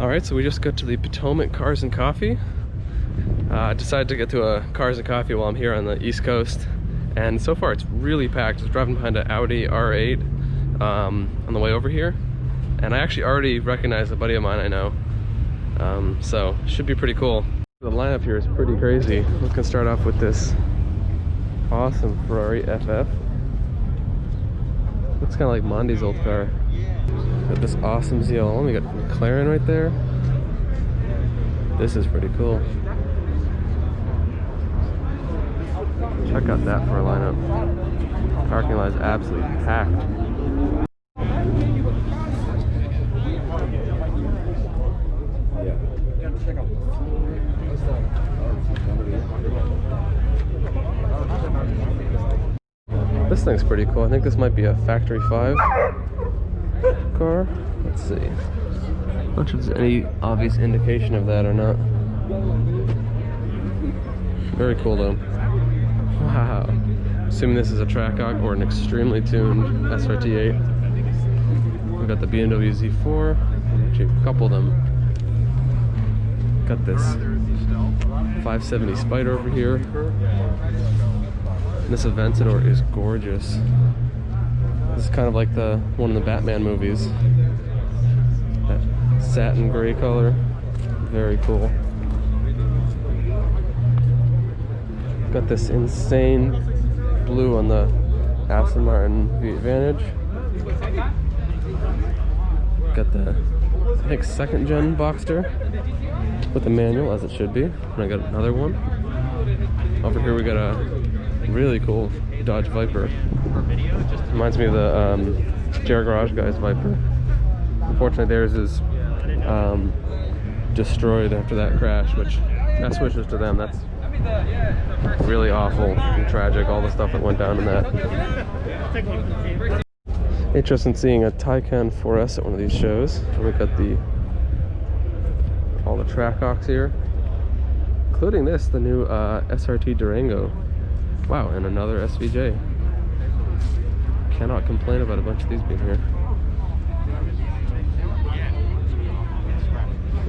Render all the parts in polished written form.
All right, so we just got to the Potomac Cars and Coffee. I decided to get to a Cars and Coffee while I'm here on the East Coast, and so far it's really packed. I was driving behind an Audi R8 on the way over here, and I actually already recognized a buddy of mine I know, so it should be pretty cool. The lineup here is pretty crazy. We're gonna start off with this awesome Ferrari FF. Looks kind of like Mondi's old car. Got this awesome ZL1. We got McLaren right there. This is pretty cool. Check out that for a lineup. Parking lot is absolutely packed. This thing's pretty cool. I think this might be a Factory 5 car. Let's see. Not sure if there's any obvious indication of that or not. Very cool though. Wow. Assuming this is a Trackhawk or an extremely tuned SRT8. We've got the BMW Z4. Actually, a couple of them. Got this 570 Spider over here. This Aventador is gorgeous. This is kind of like the one in the Batman movies. That satin gray color. Very cool. Got this insane blue on the Aston Martin V8 Vantage. Got the, I think, second gen Boxster with the manual, as it should be. And I got another one. Over here we got a really cool Dodge Viper. Reminds me of the Jared Garage Guys Viper. Unfortunately theirs is destroyed after that crash, which best wishes to them. That's really awful and tragic, all the stuff that went down in that. Interesting seeing a Taycan 4S at one of these shows. And we've got all the Trackhawks here, including this, the new SRT Durango. Wow, and another SVJ. Cannot complain about a bunch of these being here.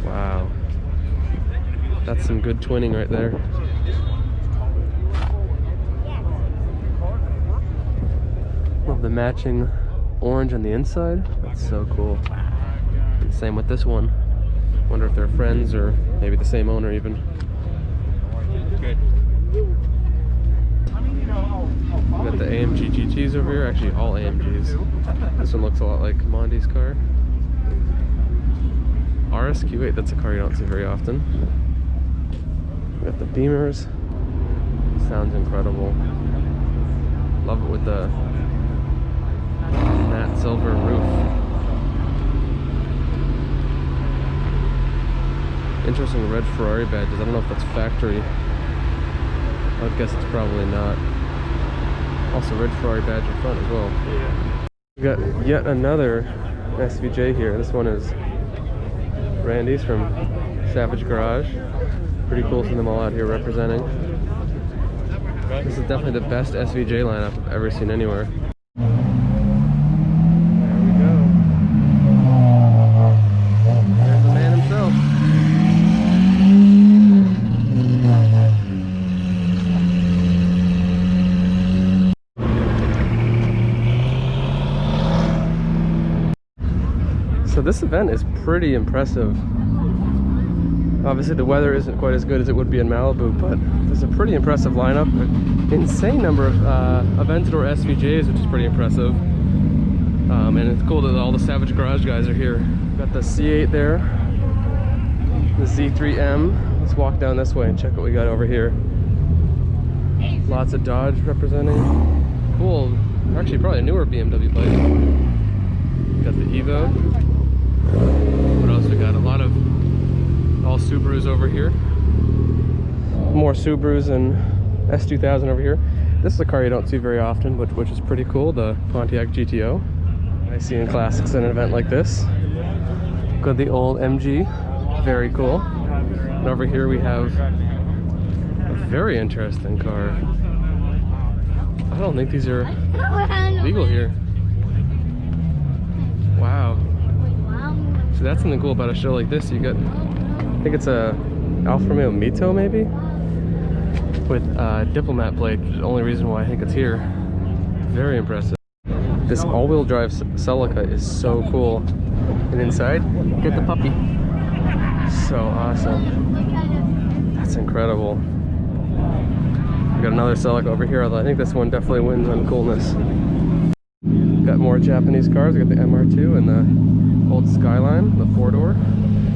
Wow. That's some good twinning right there. Love the matching orange on the inside. That's so cool. And same with this one. Wonder if they're friends or maybe the same owner even. Good. We got the AMG GTs over here, actually all AMGs. This one looks a lot like Mondi's car. RSQ8, that's a car you don't see very often. We got the Beamers. Sounds incredible. Love it with the matte silver roof. Interesting red Ferrari badges. I don't know if that's factory. I would guess it's probably not. Also red Ferrari badge in front as well. Yeah. We got yet another SVJ here. This one is Randy's from Savage Garage. Pretty cool seeing them all out here representing. This is definitely the best SVJ lineup I've ever seen anywhere. There we go. There's the man himself. So this event is pretty impressive. Obviously the weather isn't quite as good as it would be in Malibu, but there's a pretty impressive lineup. An insane number of Aventador SVJs, which is pretty impressive. And it's cool that all the Savage Garage guys are here. Got the C8 there, the Z3M. Let's walk down this way and check what we got over here. Lots of Dodge representing. Cool, actually probably a newer BMW bike. Got the Evo. What else we got? A lot of all Subarus over here. More Subarus and S2000 over here. This is a car you don't see very often, but which is pretty cool, the Pontiac GTO. I see in classics at an event like this. Got the old MG, very cool. And over here we have a very interesting car. I don't think these are legal here. Wow. See, that's something cool about a show like this. You get, I think it's a Alfa Romeo Mito maybe, with Diplomat plate, which is the only reason why I think it's here. Very impressive. This all-wheel drive Celica is so cool. And inside, get the puppy. So awesome. That's incredible. We got another Celica over here, although I think this one definitely wins on coolness. Got more Japanese cars. We got the MR2 and the old Skyline, the 4-door.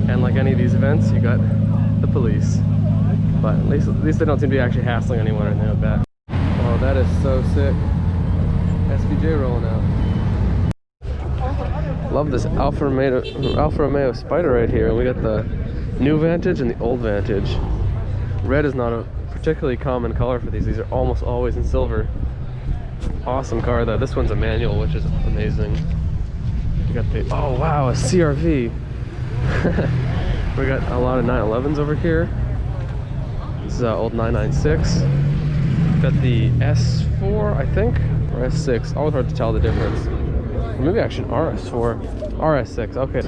And like any of these events, you got the police. But at least they don't seem to be actually hassling anyone or anything like that. Oh, that is so sick. SVJ rolling out. Love this Alfa Romeo Spider right here. We got the new Vantage and the old Vantage. Red is not a particularly common color for these. These are almost always in silver. Awesome car though. This one's a manual, which is amazing. You got the, oh wow, a CRV. We got a lot of 911s over here. This is old 996. Got the S4, I think, or S6. Always hard to tell the difference. Or maybe actually RS4, RS6. Okay.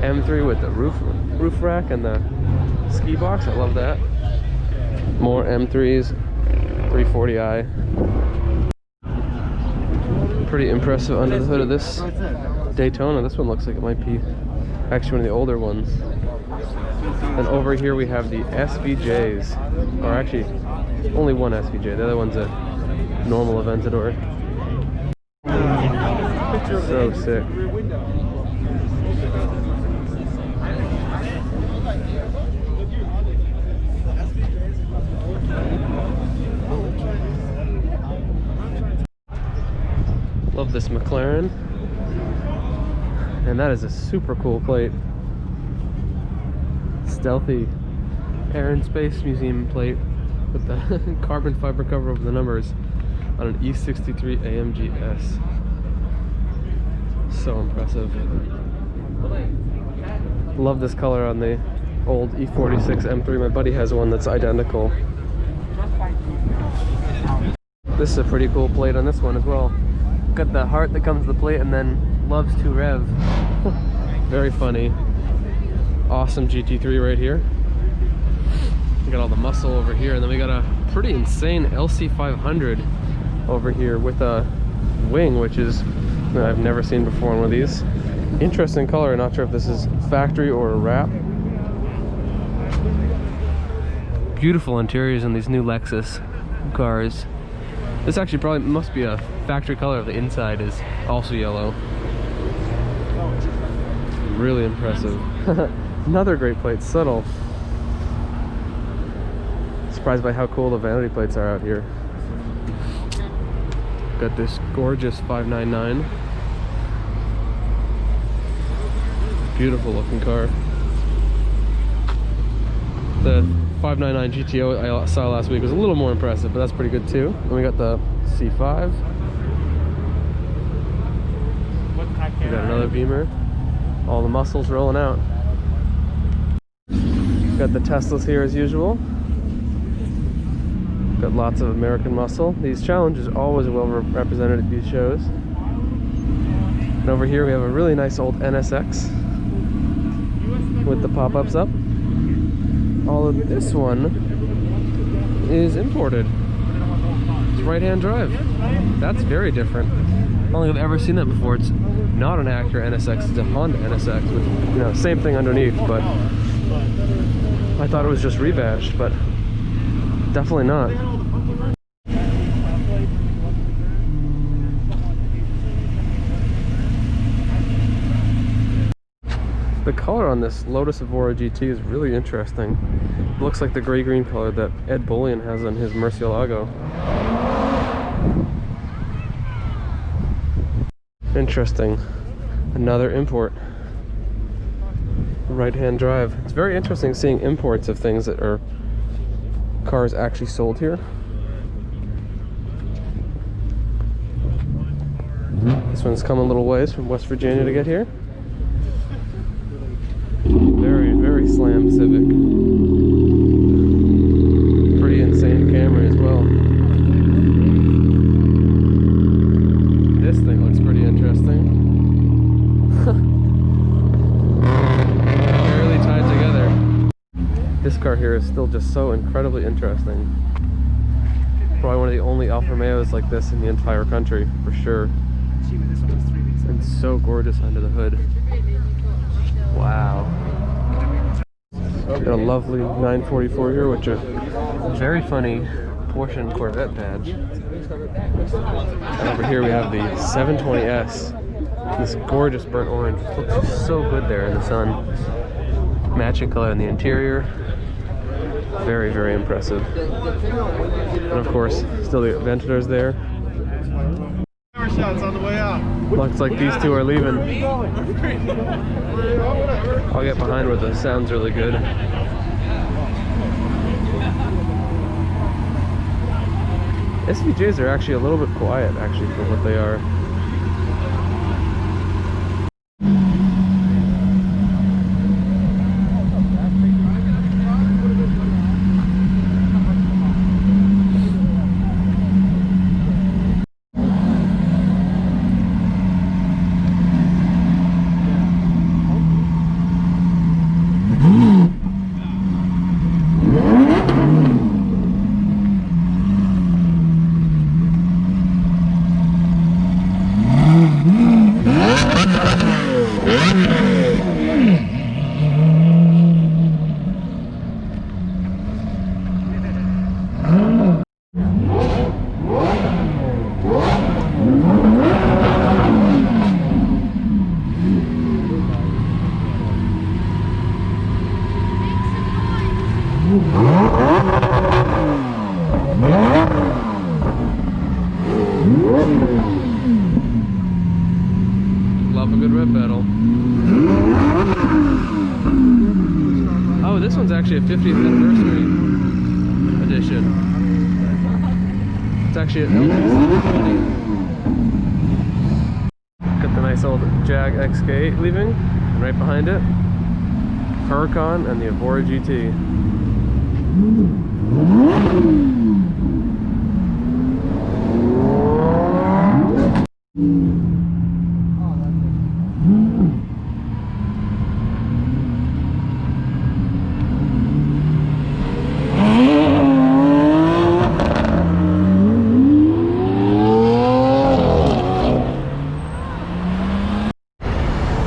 M3 with the roof rack and the ski box. I love that. More M3s. 340i. Pretty impressive under the hood of this Daytona. This one looks like it might be actually one of the older ones. And over here we have the SVJs, or actually only one SVJ. The other one's a normal Aventador. So sick. Love this McLaren. And that is a super cool plate. Stealthy Air and Space Museum plate with the carbon fiber cover over the numbers on an E63 AMG S. So impressive. Love this color on the old E46 M3. My buddy has one that's identical. This is a pretty cool plate on this one as well. Got the heart that comes with the plate and then loves to rev. Very funny. Awesome GT3 right here. We got all the muscle over here, and then we got a pretty insane LC500 over here with a wing, which is I've never seen before on one of these. Interesting color. Not sure if this is factory or a wrap. Beautiful interiors in these new Lexus cars. This actually probably must be a factory color. The inside is also yellow. Really impressive. Another great plate, subtle. Surprised by how cool the vanity plates are out here. Got this gorgeous 599. Beautiful looking car. The 599 GTO I saw last week was a little more impressive, but that's pretty good too. And we got the C5. We got another Beamer. All the muscles rolling out. Got the Teslas here as usual. Got lots of American muscle. These challenges are always well represented at these shows. And over here we have a really nice old NSX with the pop-ups up. All of this one is imported. It's right-hand drive. That's very different. I don't think I've ever seen that before. It's not an Acura NSX, it's a Honda NSX with, you know, same thing underneath, but I thought it was just rebadged, but definitely not. The color on this Lotus Evora GT is really interesting. It looks like the gray-green color that Ed Bullion has on his Murcielago. Interesting. Another import. Right-hand drive. It's very interesting seeing imports of things that are cars actually sold here. This one's come a little ways from West Virginia to get here. Very, very slam Civic. Pretty insane Camry as well. This thing looks pretty interesting. This car here is still just so incredibly interesting. Probably one of the only Alfa Romeos like this in the entire country, for sure. And so gorgeous under the hood. Wow. Got a lovely 944 here, which is a very funny Porsche and Corvette badge. And over here we have the 720S. This gorgeous burnt orange. It looks so good there in the sun. Matching color in the interior. Very, very impressive. And of course, still the Aventadors there. Shots on the way out. Looks like these two are leaving. I'll get behind where the sound's really good. SVJs are actually a little bit quiet, actually, for what they are. Love a good rip battle. Oh, this one's actually a 50th anniversary edition. It's actually an LT720. Got the nice old Jag XK8 leaving, and right behind it, Huracan and the Evora GT.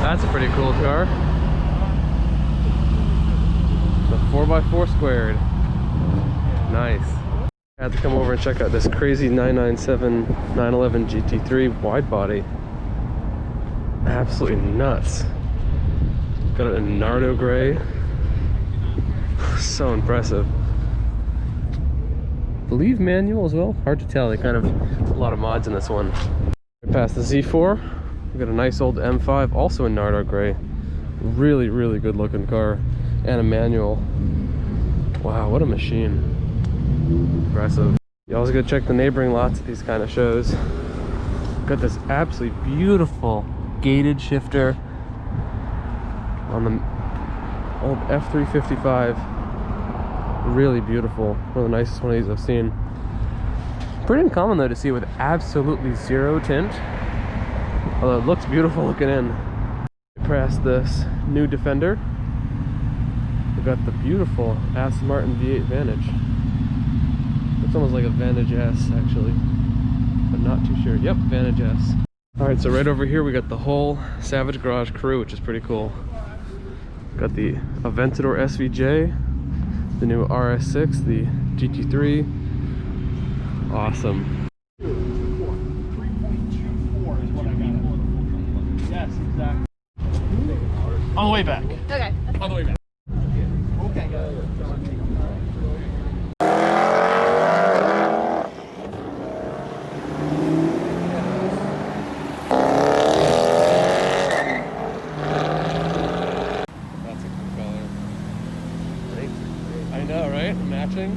That's a pretty cool car. The 4x4 squared. Nice. I had to come over and check out this crazy 997 911 GT3 wide body. Absolutely nuts. Got it in Nardo gray. So impressive. I believe manual as well. Hard to tell. They kind of a lot of mods in this one. Past the Z4. We got a nice old M5, also in Nardo gray. Really, really good looking car. And a manual. Wow, what a machine. Impressive. You always gotta check the neighboring lots at these kind of shows. Got this absolutely beautiful gated shifter on the old F355. Really beautiful. One of the nicest one of these I've seen. Pretty uncommon though to see with absolutely zero tint. Although it looks beautiful looking in. Past this new Defender. We've got the beautiful Aston Martin V8 Vantage. It's almost like a Vantage S actually, but not too sure. Yep, Vantage S. Alright, so right over here we got the whole Savage Garage crew, which is pretty cool. Got the Aventador SVJ, the new RS6, the GT3. Awesome. 3.24 is what I got. Yes, exactly. On the way back. Okay. On the way back. Okay. That's a cool color. I know, right? Matching.